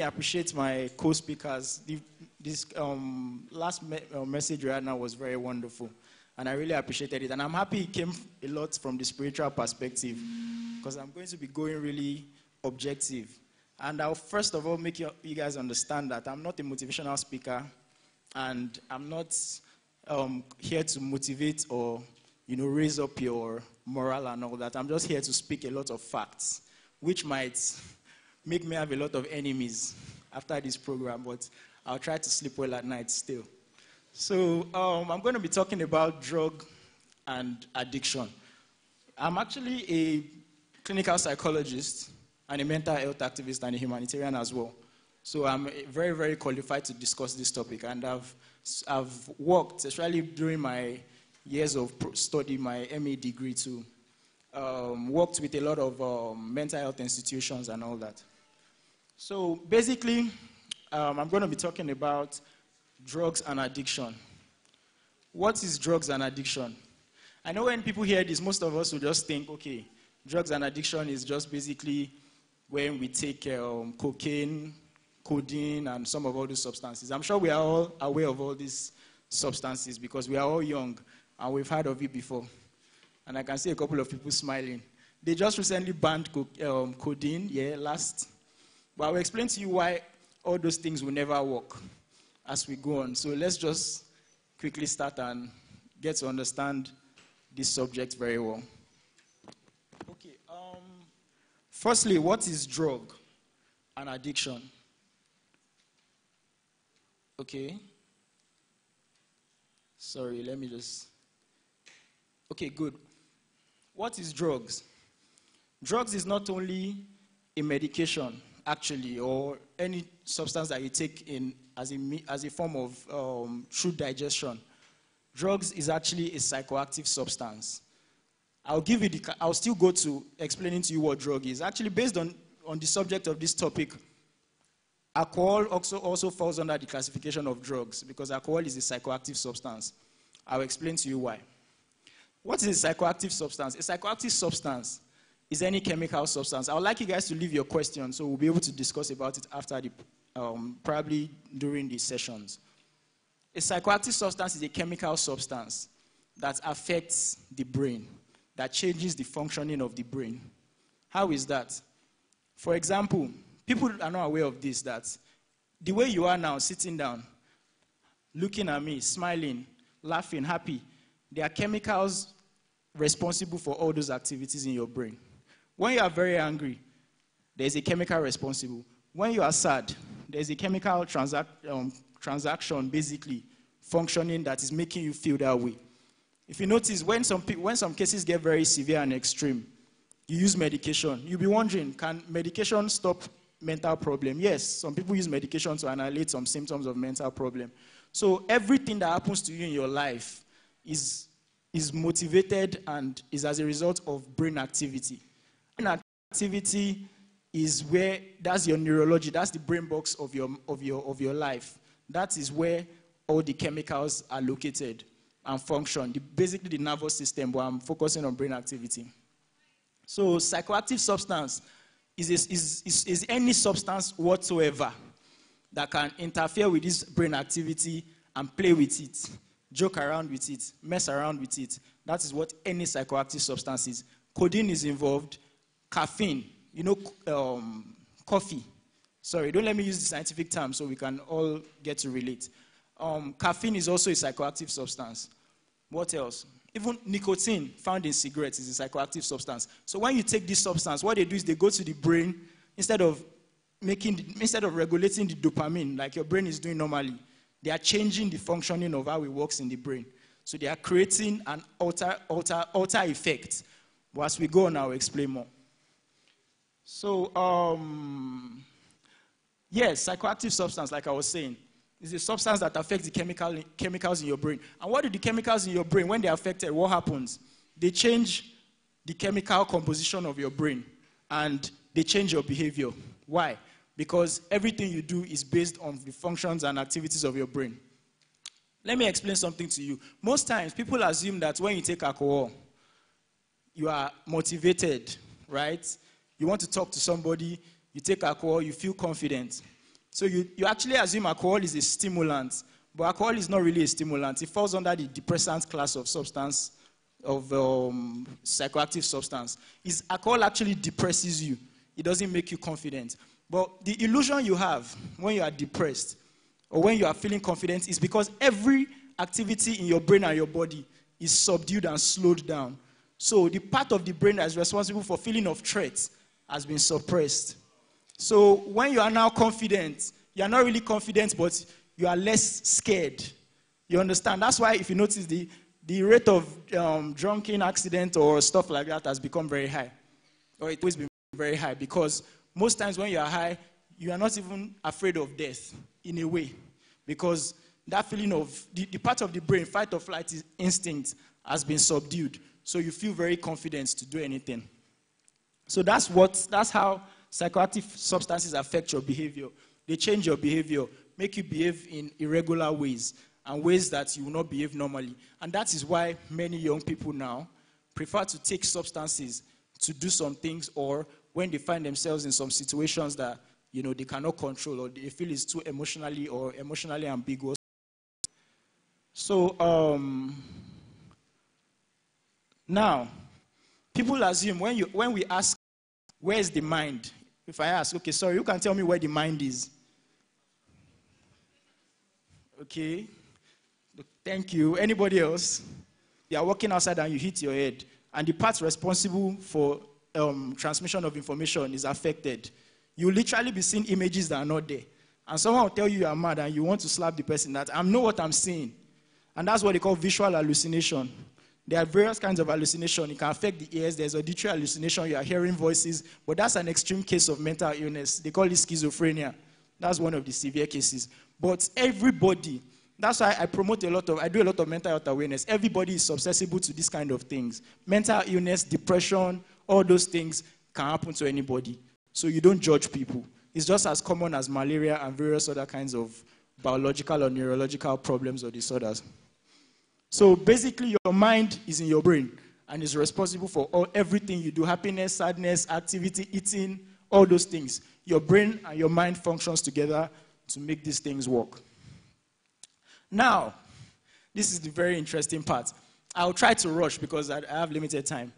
appreciate my co-speakers. This last message right now was very wonderful, and I really appreciated it. And I'm happy it came a lot from the spiritual perspective, because I'm going to be going really objective. And I'll first of all make you guys understand that I'm not a motivational speaker, and I'm not here to motivate or raise up your morale and all that. I'm just here to speak a lot of facts, which might make me have a lot of enemies after this program, but I'll try to sleep well at night still. So I'm going to be talking about drug and addiction. I'm actually a clinical psychologist and a mental health activist and a humanitarian as well. So I'm very, very qualified to discuss this topic, and I've worked, especially during my years of study, my MA degree too, worked with a lot of mental health institutions and all that. So basically, I'm going to be talking about drugs and addiction. What is drugs and addiction? I know when people hear this, most of us will just think, okay, drugs and addiction is just basically when we take cocaine, codeine, and some of all those substances. I'm sure we are all aware of all these substances because we are all young and we've heard of it before. And I can see a couple of people smiling. They just recently banned codeine, last. But I'll explain to you why all those things will never work as we go on. So let's just quickly start and get to understand this subject very well. Okay. Firstly, what is drug and addiction? Okay. Sorry, let me just... Okay, good. What is drugs? Drugs is not only a medication, actually, or any substance that you take in as a form of through digestion. Drugs is actually a psychoactive substance. I'll still go to explaining to you what drug is. Actually, based on the subject of this topic, alcohol also falls under the classification of drugs because alcohol is a psychoactive substance. I'll explain to you why. What is a psychoactive substance? A psychoactive substance is any chemical substance. I would like you guys to leave your questions so we'll be able to discuss about it after probably during the sessions. A psychoactive substance is a chemical substance that affects the brain, that changes the functioning of the brain. How is that? For example, people are not aware of this, that the way you are now, sitting down, looking at me, smiling, laughing, happy, there are chemicals responsible for all those activities in your brain. When you are very angry, there's a chemical responsible. When you are sad, there's a chemical transaction basically functioning that is making you feel that way. If you notice, when some cases get very severe and extreme, you use medication. You'll be wondering, can medication stop mental problem? Yes, some people use medication to annihilate some symptoms of mental problem. So everything that happens to you in your life is motivated and is as a result of brain activity. Brain activity is where, that's your neurology, that's the brain box of your life. That is where all the chemicals are located and function. Basically the nervous system, but I'm focusing on brain activity. So psychoactive substance is any substance whatsoever that can interfere with this brain activity and play with it, joke around with it, mess around with it. That is what any psychoactive substance is. Codeine is involved, caffeine, coffee. Sorry, don't let me use the scientific term so we can all get to relate. Caffeine is also a psychoactive substance. What else? Even nicotine found in cigarettes is a psychoactive substance. So when you take this substance, what they do is they go to the brain, instead of regulating the dopamine like your brain is doing normally, they are changing the functioning of how it works in the brain. So they are creating an alter effect. But as we go on, I'll explain more. So, yes, psychoactive substance, like I was saying, is a substance that affects the chemicals in your brain. And what do the chemicals in your brain, when they're affected, what happens? They change the chemical composition of your brain, and they change your behavior. Why? Because everything you do is based on the functions and activities of your brain. Let me explain something to you. Most times, people assume that when you take alcohol, you are motivated, right? You want to talk to somebody, you take alcohol, you feel confident. So you actually assume alcohol is a stimulant, but alcohol is not really a stimulant. It falls under the depressant class of substance, of psychoactive substance. Alcohol actually depresses you. It doesn't make you confident. But the illusion you have when you are depressed or when you are feeling confident is because every activity in your brain and your body is subdued and slowed down. So the part of the brain that is responsible for feeling of threat has been suppressed. So when you are now confident, you are not really confident, but you are less scared. You understand? That's why if you notice the rate of drunken accident or stuff like that has become very high. Or it's always been very high, because most times when you are high, you are not even afraid of death in a way, because that feeling of the part of the brain, fight or flight instinct, has been subdued. So you feel very confident to do anything. So that's how psychoactive substances affect your behavior. They change your behavior, make you behave in irregular ways and ways that you will not behave normally. And that is why many young people now prefer to take substances to do some things, or when they find themselves in some situations that they cannot control, or they feel is too emotionally ambiguous. So now people assume when we ask where is the mind, if I ask, okay, sorry, you can tell me where the mind is. Okay, thank you. Anybody else? You are walking outside and you hit your head, and the part responsible for transmission of information is affected. You literally be seeing images that are not there. And someone will tell you are mad and you want to slap the person that I know what I'm seeing. And that's what they call visual hallucination. There are various kinds of hallucination. It can affect the ears. There's auditory hallucination. You are hearing voices. But that's an extreme case of mental illness. They call it schizophrenia. That's one of the severe cases. But everybody, that's why I do a lot of mental health awareness. Everybody is susceptible to these kind of things. Mental illness, depression, all those things can happen to anybody. So you don't judge people. It's just as common as malaria and various other kinds of biological or neurological problems or disorders. So basically, your mind is in your brain and is responsible for everything you do: happiness, sadness, activity, eating, all those things. Your brain and your mind functions together to make these things work. Now, this is the very interesting part. I'll try to rush because I have limited time.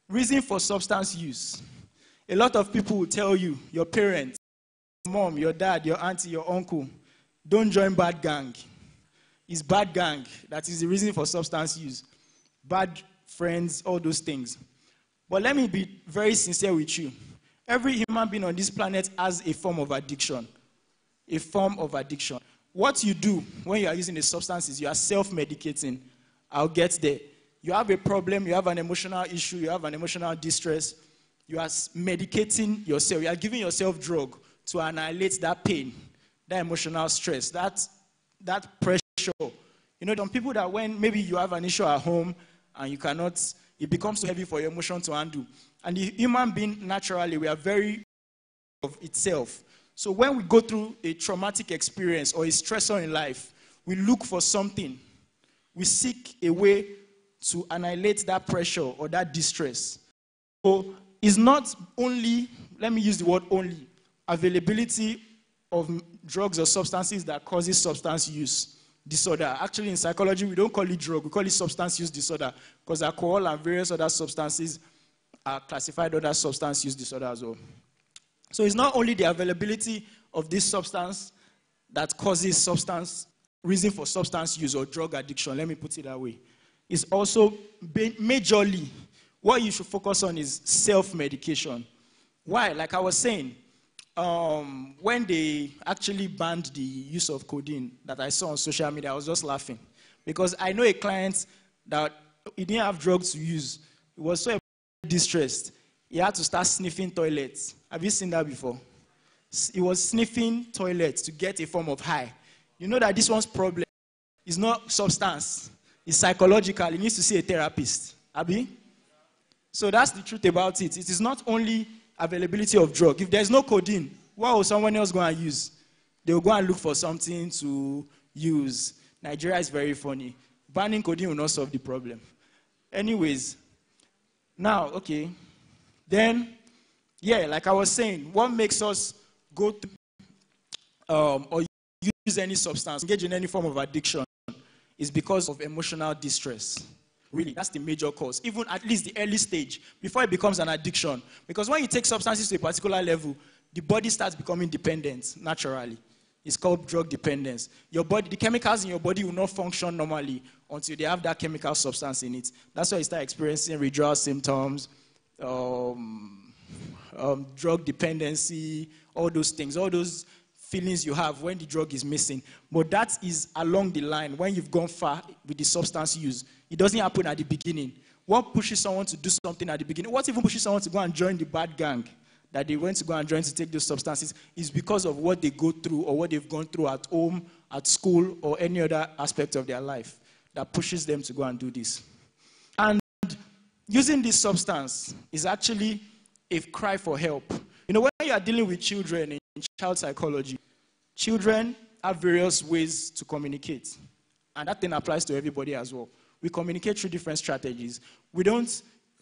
Reason for substance use. A lot of people will tell you, your parents, your mom, your dad, your auntie, your uncle, don't join bad gang. It's bad gang that is the reason for substance use. Bad friends, all those things. But let me be very sincere with you. Every human being on this planet has a form of addiction. A form of addiction. What you do when you are using a substance is you are self-medicating. I'll get there. You have a problem, you have an emotional issue, you have an emotional distress. You are medicating yourself. You are giving yourself drug to annihilate that pain, that emotional stress, that pressure. Some people that when maybe you have an issue at home and you cannot, it becomes too heavy for your emotion to handle. And the human being, naturally, we are very of itself. So when we go through a traumatic experience or a stressor in life, we look for something. We seek a way to annihilate that pressure or that distress. So it's not only, let me use the word only, availability of drugs or substances that causes substance use disorder. Actually, in psychology, we don't call it drug, we call it substance use disorder, because alcohol and various other substances are classified under substance use disorder as well. So it's not only the availability of this substance that causes reason for substance use or drug addiction, let me put it that way. It's also majorly, what you should focus on is self-medication. Why? Like I was saying, when they actually banned the use of codeine that I saw on social media, I was just laughing. Because I know a client that he didn't have drugs to use. He was so distressed. He had to start sniffing toilets. Have you seen that before? He was sniffing toilets to get a form of high. You know that this one's problem is not substance. It's psychological. He needs to see a therapist. Abi? So that's the truth about it. It is not only availability of drug. If there's no codeine, what will someone else go and use? They will go and look for something to use. Nigeria is very funny. Banning codeine will not solve the problem. Anyways, now, okay. Then, yeah, like I was saying, what makes us go through or use any substance, engage in any form of addiction, is because of emotional distress. Really, that's the major cause. Even at least the early stage, before it becomes an addiction. Because when you take substances to a particular level, the body starts becoming dependent naturally. It's called drug dependence. Your body, the chemicals in your body will not function normally until they have that chemical substance in it. That's why you start experiencing withdrawal symptoms, drug dependency, all those things, all those feelings you have when the drug is missing. But that is along the line when you've gone far with the substance use. It doesn't happen at the beginning. What pushes someone to do something at the beginning? What even pushes someone to go and join the bad gang that they went to go and join to take those substances is because of what they go through or what they've gone through at home, at school, or any other aspect of their life that pushes them to go and do this. And using this substance is actually a cry for help. You know, when you are dealing with children in child psychology, children have various ways to communicate. And that thing applies to everybody as well. We communicate through different strategies.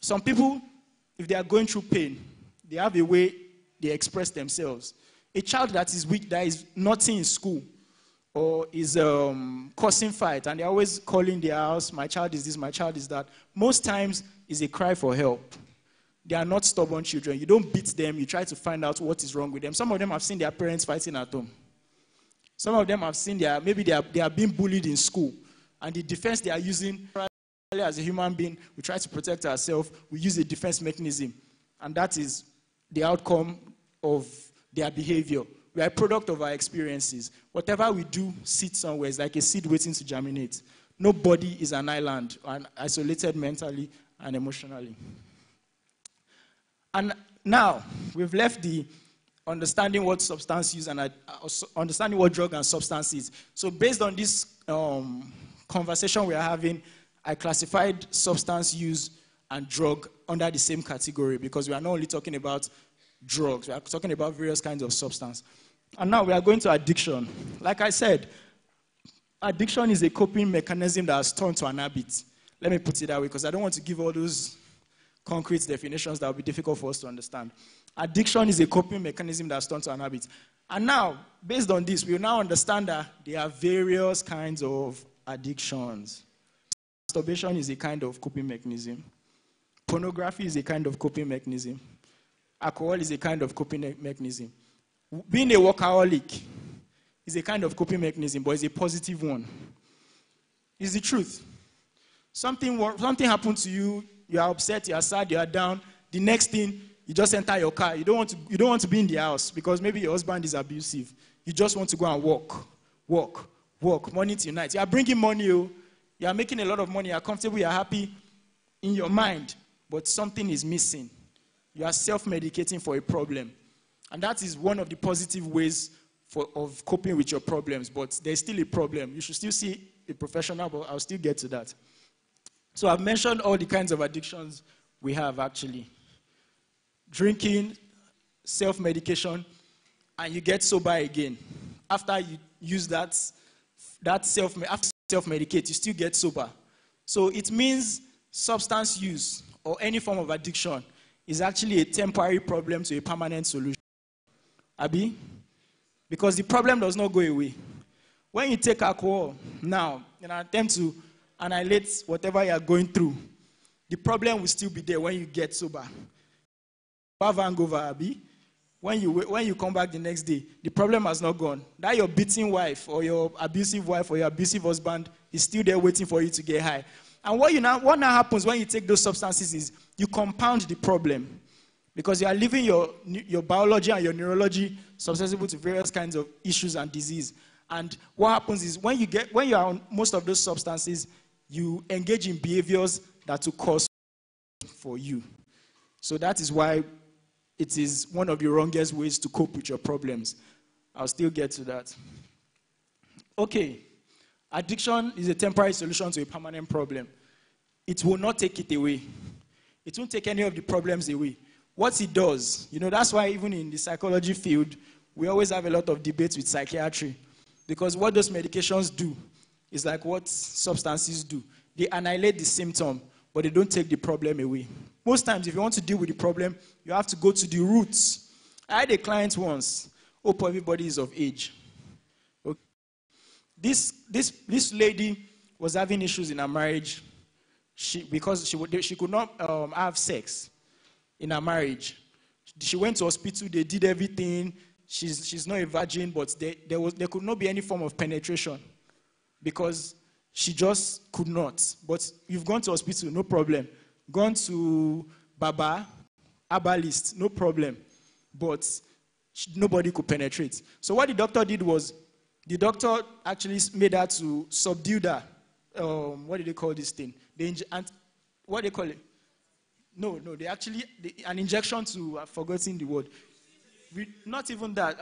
Some people, if they are going through pain, they have a way they express themselves. A child that is weak, that is naughty in school, or is causing fight, and they're always calling their house, my child is this, my child is that, most times is a cry for help. They are not stubborn children. You don't beat them. You try to find out what is wrong with them. Some of them have seen their parents fighting at home. Some of them have seen maybe they are being bullied in school. And the defense they are using, as a human being, we try to protect ourselves. We use a defense mechanism. And that is the outcome of their behavior. We are a product of our experiences. Whatever we do sits somewhere. It's like a seed waiting to germinate. Nobody is an island, and isolated mentally and emotionally. And now, we've left the understanding what substance use and understanding what drug and substance is. So based on this conversation we are having, I classified substance use and drug under the same category because we are not only talking about drugs, we are talking about various kinds of substance. And now we are going to addiction. Like I said, addiction is a coping mechanism that has turned to an habit. Let me put it that way because I don't want to give all those concrete definitions that will be difficult for us to understand. Addiction is a coping mechanism that's turned to an habit. And now, based on this, we will now understand that there are various kinds of addictions. Masturbation is a kind of coping mechanism. Pornography is a kind of coping mechanism. Alcohol is a kind of coping mechanism. Being a workaholic is a kind of coping mechanism, but it's a positive one. It's the truth. Something happened to you, you are upset, you are sad, you are down. The next thing, you just enter your car. You don't want to be in the house because maybe your husband is abusive. You just want to go and work, morning till night. You are bringing money, you are making a lot of money, you are comfortable, you are happy in your mind, but something is missing. You are self-medicating for a problem. And that is one of the positive ways of coping with your problems, but there's still a problem. You should still see a professional, but I'll still get to that. So I've mentioned all the kinds of addictions we have actually. Drinking, self-medication, and you get sober again. After you use after self-medicate, you still get sober. So it means substance use or any form of addiction is actually a temporary problem to a permanent solution. Abi? Because the problem does not go away. When you take alcohol now, in an attempt to annihilate whatever you are going through, the problem will still be there when you get sober. Have hangover, Abi. When you come back the next day, the problem has not gone. That your beating wife or your abusive husband is still there waiting for you to get high. And what now happens when you take those substances is you compound the problem. Because you are leaving your biology and your neurology susceptible to various kinds of issues and disease. And what happens is when you are on most of those substances, you engage in behaviors that will cause for you. So that is why it is one of the wrongest ways to cope with your problems. I'll still get to that. Okay. Addiction is a temporary solution to a permanent problem. It will not take it away. It won't take any of the problems away. What it does, that's why even in the psychology field, we always have a lot of debates with psychiatry. Because what those medications do is like what substances do. They annihilate the symptom, but they don't take the problem away. Most times, if you want to deal with the problem, you have to go to the roots. I had a client once. Hope everybody is of age. This lady was having issues in her marriage because she could not have sex in her marriage. She went to hospital, they did everything. She's not a virgin, but there could not be any form of penetration because she just could not. But you've gone to hospital, no problem. Gone to Baba, herbalist, no problem. But nobody could penetrate. So what the doctor did was, the doctor actually made her to subdue that. What do they call this thing? What do they call it? No, they actually, an injection to, I've forgotten the word. Not even that.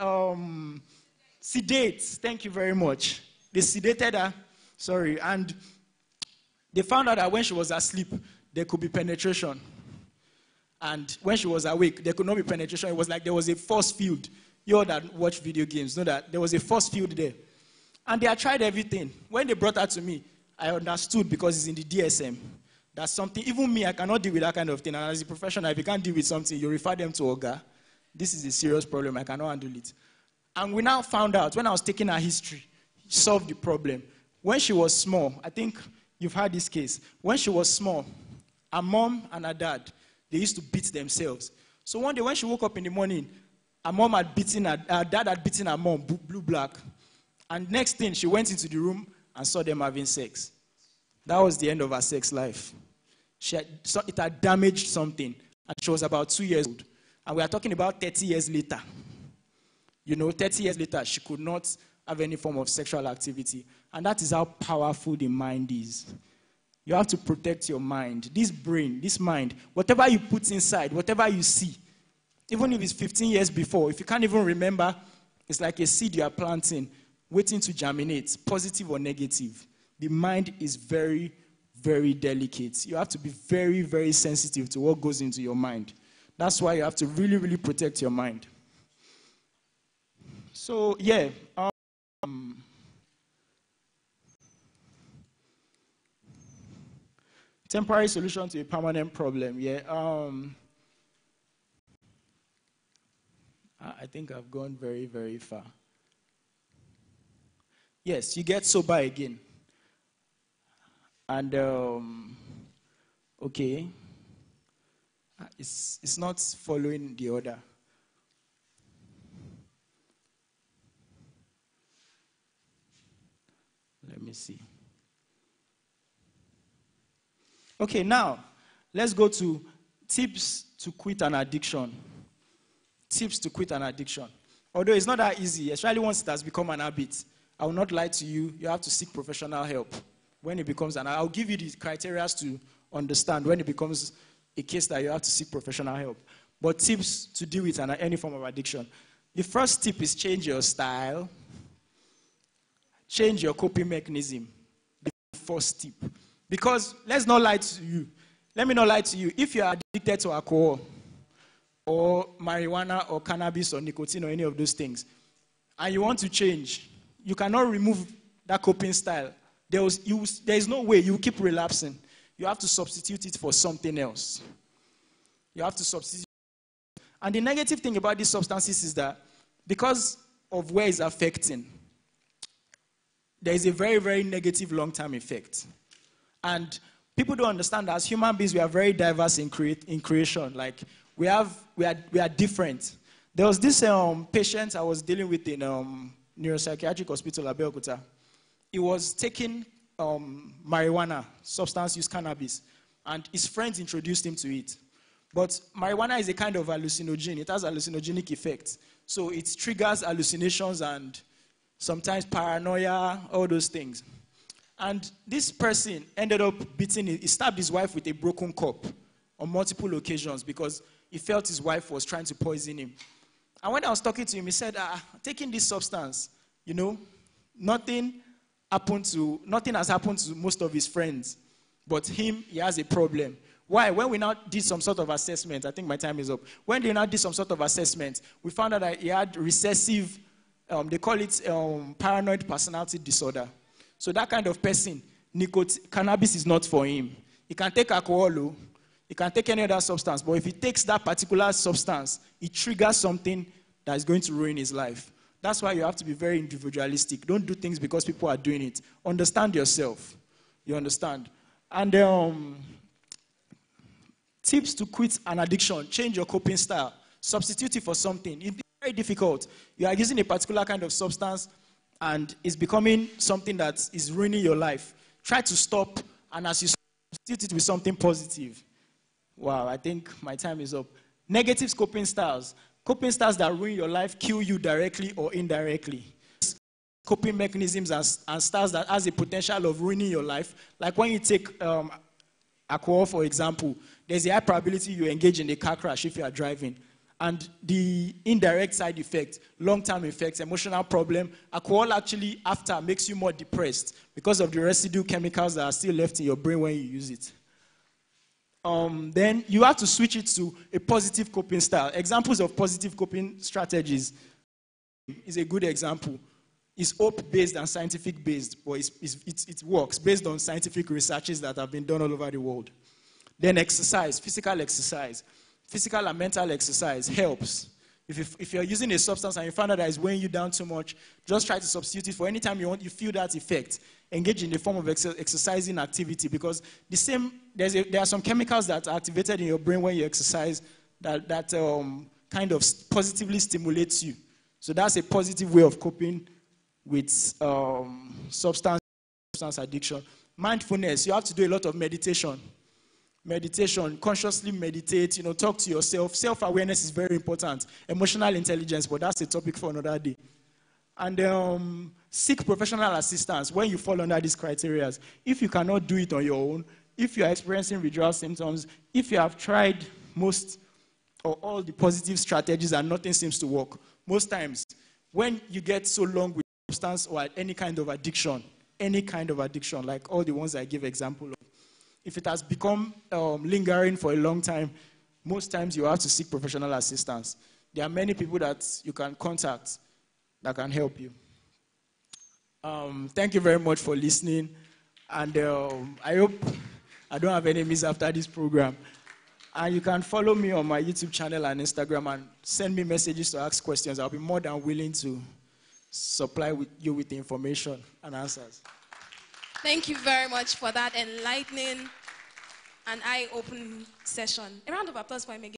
Sedate. Thank you very much. They sedated her. Sorry. And they found out that when she was asleep, there could be penetration. And when she was awake, there could not be penetration. It was like there was a force field. You all that watch video games know that there was a force field there. And they had tried everything. When they brought her to me, I understood because it's in the DSM. That's something, even me, I cannot deal with that kind of thing. And as a professional, if you can't deal with something, you refer them to Oga. This is a serious problem. I cannot handle it. And we now found out, when I was taking her history, solved the problem. When she was small, I think you've had this case. When she was small, her mom and her dad, they used to beat themselves. So one day when she woke up in the morning, her dad had beaten her mom, blue, black. And next thing, she went into the room and saw them having sex. That was the end of her sex life. It had damaged something. And she was about 2 years old. And we are talking about 30 years later. 30 years later, she could not have any form of sexual activity. And that is how powerful the mind is. You have to protect your mind. This brain, this mind, whatever you put inside, whatever you see, even if it's 15 years before, if you can't even remember, it's like a seed you are planting, waiting to germinate, positive or negative. The mind is very, very delicate. You have to be very, very sensitive to what goes into your mind. That's why you have to really, really protect your mind. So, yeah. Temporary solution to a permanent problem. Yeah. I think I've gone very, very far. Yes, you get sober again. And, okay. It's not following the order. Let me see. Okay, now, let's go to tips to quit an addiction. Tips to quit an addiction. Although it's not that easy, especially once it has become an habit. I will not lie to you. You have to seek professional help. When it becomes I'll give you the criteria to understand when it becomes a case that you have to seek professional help. But tips to deal with any form of addiction. The first tip is change your style. Change your coping mechanism. The first tip. Because let's not lie to you. Let me not lie to you. If you are addicted to alcohol or marijuana or cannabis or nicotine or any of those things, and you want to change, you cannot remove that coping style. There is no way. You keep relapsing. You have to substitute it for something else. You have to substitute. And the negative thing about these substances is that because of where it's affecting, there is a very, very negative long-term effect. And people don't understand that as human beings, we are very diverse in creation. Like, we are different. There was this patient I was dealing with in neuropsychiatric hospital at Abeokuta. He was taking marijuana, substance use cannabis, and his friends introduced him to it. But marijuana is a kind of hallucinogen. It has hallucinogenic effects. So it triggers hallucinations and sometimes paranoia, all those things. And this person ended up he stabbed his wife with a broken cup on multiple occasions because he felt his wife was trying to poison him. And when I was talking to him, he said, taking this substance, nothing has happened to most of his friends. But him, he has a problem. Why? When we now did some sort of assessment, I think my time is up. When they now did some sort of assessment, we found out that he had recessive, they call it paranoid personality disorder. So that kind of person, cannabis is not for him. He can take alcohol, he can take any other substance, but if he takes that particular substance, it triggers something that is going to ruin his life. That's why you have to be very individualistic. Don't do things because people are doing it. Understand yourself. You understand? And tips to quit an addiction: change your coping style. Substitute it for something. It's very difficult. You are using a particular kind of substance and it's becoming something that is ruining your life. Try to stop, and as you substitute it with something positive. Wow, I think my time is up. Negative coping styles. Coping styles that ruin your life kill you directly or indirectly. Coping mechanisms and styles that has a potential of ruining your life. Like when you take alcohol, for example, there's a high probability you engage in a car crash if you are driving. And the indirect side effect, long-term effects, emotional problem, alcohol actually after makes you more depressed because of the residue chemicals that are still left in your brain when you use it. Then you have to switch it to a positive coping style. Examples of positive coping strategies is a good example. It's hope-based and scientific-based, but it works based on scientific researches that have been done all over the world. Then exercise, physical exercise. Physical and mental exercise helps. If you're using a substance and you find out that it's weighing you down too much, just try to substitute it for any time you feel that effect. Engage in a form of exercising activity, because there are some chemicals that are activated in your brain when you exercise that kind of positively stimulates you. So that's a positive way of coping with substance addiction. Mindfulness, you have to do a lot of meditation. Meditation, consciously meditate, talk to yourself. Self-awareness is very important. Emotional intelligence, but that's a topic for another day. And seek professional assistance when you fall under these criteria. If you cannot do it on your own, if you are experiencing withdrawal symptoms, if you have tried most or all the positive strategies and nothing seems to work, most times when you get so long with substance or any kind of addiction, like all the ones I give example of, if it has become lingering for a long time, most times you have to seek professional assistance. There are many people that you can contact that can help you. Thank you very much for listening. And I hope I don't have enemies after this program. And you can follow me on my YouTube channel and Instagram and send me messages to ask questions. I'll be more than willing to supply you with the information and answers. Thank you very much for that enlightening and eye-opening session. A round of applause for him again.